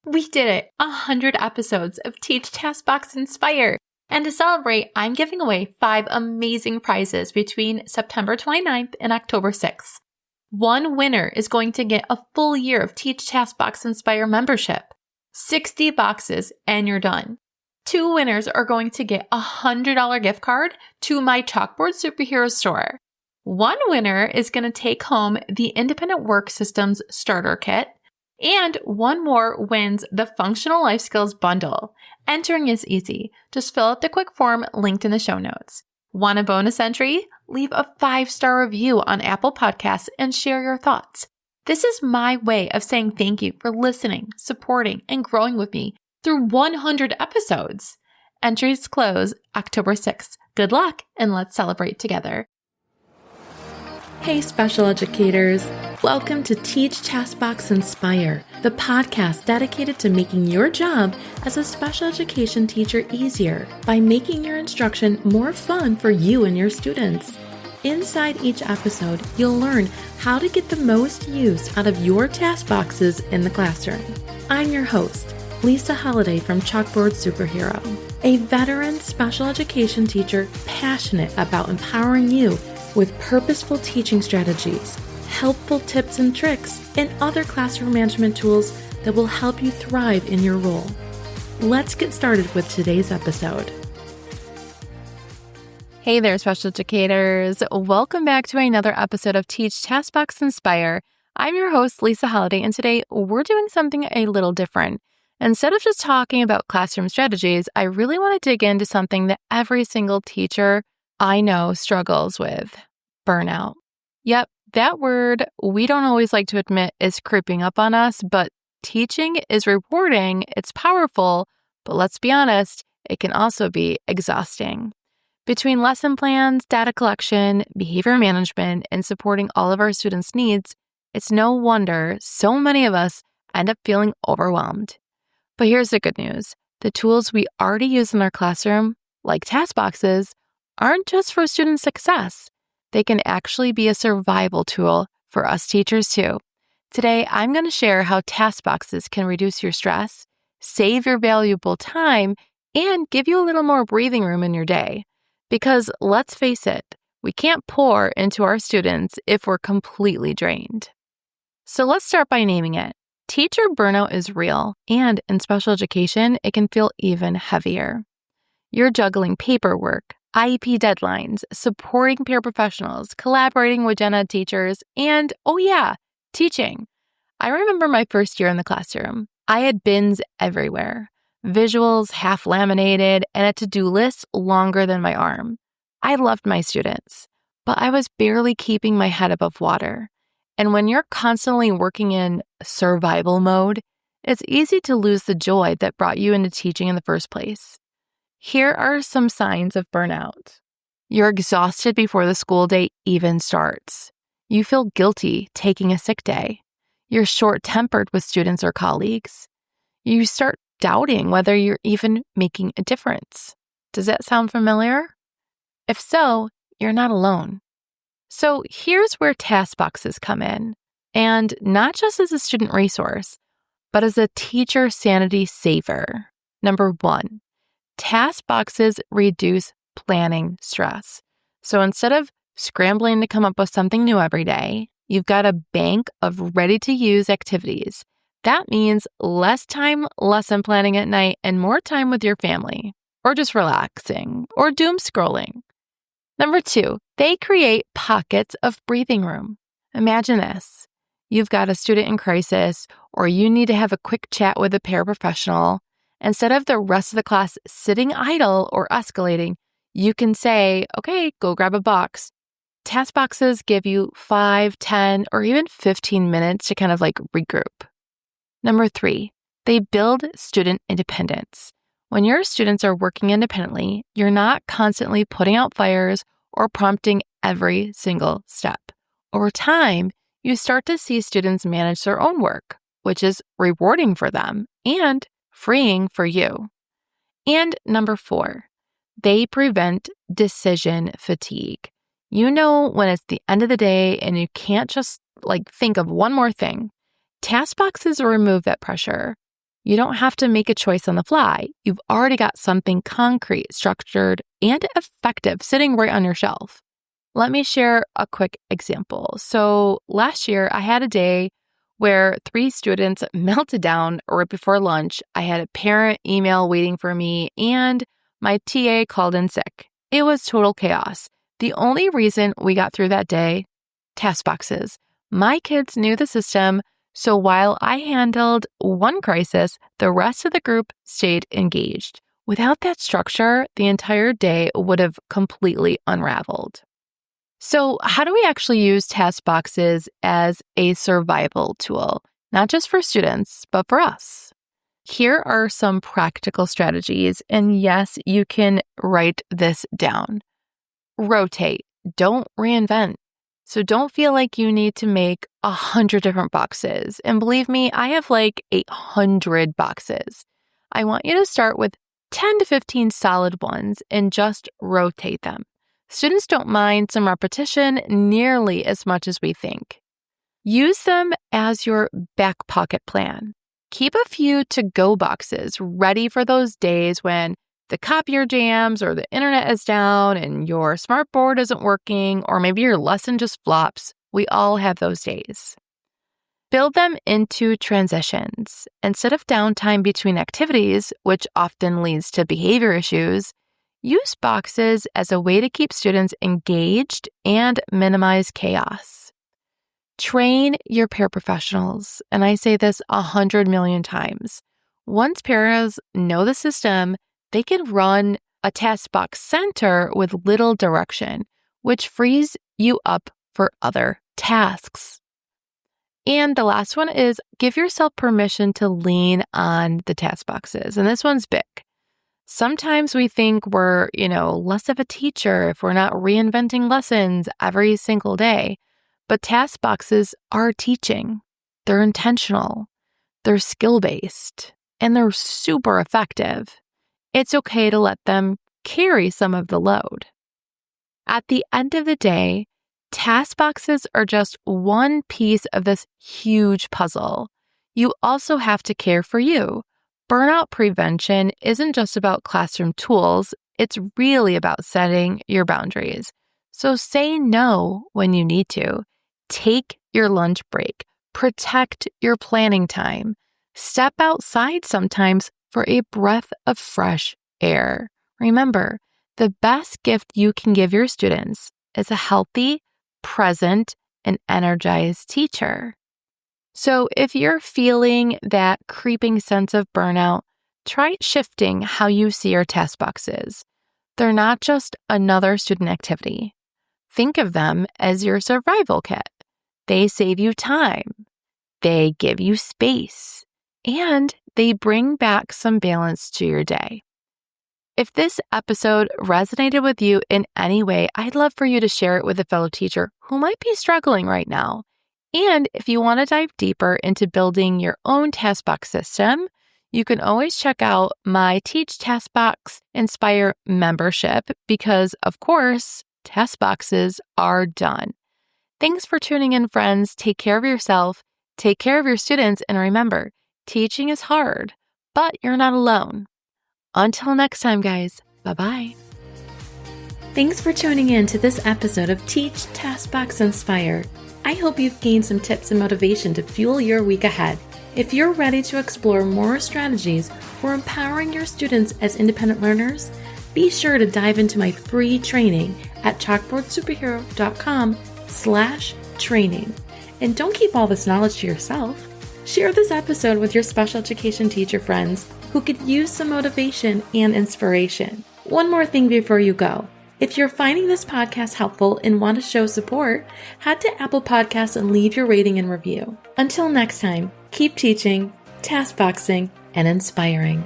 We did it! 100 episodes of Teach Taskbox Inspire. And to celebrate, I'm giving away 5 amazing prizes between September 29th and October 6th. One winner is going to get a full year of Teach Taskbox Inspire membership. 60 boxes and you're done. 2 winners are going to get a $100 gift card to my Chalkboard Superhero store. 1 winner is going to take home the Independent Work Systems Starter Kit. And 1 more wins the Functional Life Skills Bundle. Entering is easy. Just fill out the quick form linked in the show notes. Want a bonus entry? Leave a 5-star review on Apple Podcasts and share your thoughts. This is my way of saying thank you for listening, supporting, and growing with me through 100 episodes. Entries close October 6th. Good luck, and let's celebrate together. Hey, special educators. Welcome to Teach Taskbox Inspire, the podcast dedicated to making your job as a special education teacher easier by making your instruction more fun for you and your students. Inside each episode, you'll learn how to get the most use out of your task boxes in the classroom. I'm your host, Lisa Holiday from Chalkboard Superhero, a veteran special education teacher passionate about empowering you with purposeful teaching strategies, helpful tips and tricks, and other classroom management tools that will help you thrive in your role. Let's get started with today's episode. Hey there, special educators. Welcome back to another episode of Teach Taskbox Inspire. I'm your host, Lisa Holiday, and today we're doing something a little different. Instead of just talking about classroom strategies, I really want to dig into something that every single teacher I know struggles with: burnout. Yep, that word we don't always like to admit is creeping up on us, but teaching is rewarding, it's powerful, but let's be honest, it can also be exhausting. Between lesson plans, data collection, behavior management, and supporting all of our students' needs, it's no wonder so many of us end up feeling overwhelmed. But here's the good news. The tools we already use in our classroom, like task boxes, aren't just for student success. They can actually be a survival tool for us teachers too. Today, I'm going to share how task boxes can reduce your stress, save your valuable time, and give you a little more breathing room in your day. Because let's face it, we can't pour into our students if we're completely drained. So let's start by naming it. Teacher burnout is real, and in special education, it can feel even heavier. You're juggling paperwork, IEP deadlines, supporting paraprofessionals, collaborating with gen ed teachers, and, oh yeah, teaching. I remember my first year in the classroom. I had bins everywhere, visuals half laminated, and a to-do list longer than my arm. I loved my students, but I was barely keeping my head above water. And when you're constantly working in survival mode, it's easy to lose the joy that brought you into teaching in the first place. Here are some signs of burnout. You're exhausted before the school day even starts. You feel guilty taking a sick day. You're short-tempered with students or colleagues. You start doubting whether you're even making a difference. Does that sound familiar? If so, you're not alone. So here's where task boxes come in, and not just as a student resource, but as a teacher sanity saver. Number 1, task boxes reduce planning stress. So instead of scrambling to come up with something new every day, you've got a bank of ready-to-use activities. That means less time lesson planning at night and more time with your family, or just relaxing, or doom scrolling. Number 2, they create pockets of breathing room. Imagine this. You've got a student in crisis, or you need to have a quick chat with a paraprofessional. Instead of the rest of the class sitting idle or escalating, you can say, okay, go grab a box. Task boxes give you 5, 10, or even 15 minutes to kind of regroup. Number 3, they build student independence. When your students are working independently, you're not constantly putting out fires or prompting every single step. Over time, you start to see students manage their own work, which is rewarding for them and freeing for you. And number 4, they prevent decision fatigue. You know when it's the end of the day and you can't just think of one more thing. Task boxes remove that pressure. You don't have to make a choice on the fly. You've already got something concrete, structured, and effective sitting right on your shelf. Let me share a quick example. So last year, I had a day where 3 students melted down right before lunch. I had a parent email waiting for me, and my TA called in sick. It was total chaos. The only reason we got through that day, task boxes. My kids knew the system, so while I handled one crisis, the rest of the group stayed engaged. Without that structure, the entire day would have completely unraveled. So how do we actually use task boxes as a survival tool, not just for students, but for us? Here are some practical strategies, and yes, you can write this down. Rotate, don't reinvent. So don't feel like you need to make 100 different boxes. And believe me, I have like 800 boxes. I want you to start with 10 to 15 solid ones and just rotate them. Students don't mind some repetition nearly as much as we think. Use them as your back pocket plan. Keep a few to-go boxes ready for those days when the copier jams or the internet is down and your smart board isn't working, or maybe your lesson just flops. We all have those days. Build them into transitions. Instead of downtime between activities, which often leads to behavior issues, use boxes as a way to keep students engaged and minimize chaos. Train your paraprofessionals, and I say this 100 million times. Once paras know the system, they can run a task box center with little direction, which frees you up for other tasks. And the last one is give yourself permission to lean on the task boxes, and this one's big. Sometimes we think we're, less of a teacher if we're not reinventing lessons every single day. But task boxes are teaching. They're intentional. They're skill-based. And they're super effective. It's okay to let them carry some of the load. At the end of the day, task boxes are just one piece of this huge puzzle. You also have to care for you. Burnout prevention isn't just about classroom tools, it's really about setting your boundaries. So say no when you need to. Take your lunch break. Protect your planning time. Step outside sometimes for a breath of fresh air. Remember, the best gift you can give your students is a healthy, present, and energized teacher. So if you're feeling that creeping sense of burnout, try shifting how you see your task boxes. They're not just another student activity. Think of them as your survival kit. They save you time. They give you space. And they bring back some balance to your day. If this episode resonated with you in any way, I'd love for you to share it with a fellow teacher who might be struggling right now. And if you want to dive deeper into building your own taskbox system, you can always check out my Teach Taskbox Inspire membership because, of course, taskboxes are done. Thanks for tuning in, friends. Take care of yourself, take care of your students, and remember, teaching is hard, but you're not alone. Until next time, guys. Bye-bye. Thanks for tuning in to this episode of Teach Taskbox Inspire. I hope you've gained some tips and motivation to fuel your week ahead. If you're ready to explore more strategies for empowering your students as independent learners, be sure to dive into my free training at chalkboardsuperhero.com/training. And don't keep all this knowledge to yourself. Share this episode with your special education teacher friends who could use some motivation and inspiration. One more thing before you go. If you're finding this podcast helpful and want to show support, head to Apple Podcasts and leave your rating and review. Until next time, keep teaching, taskboxing, and inspiring.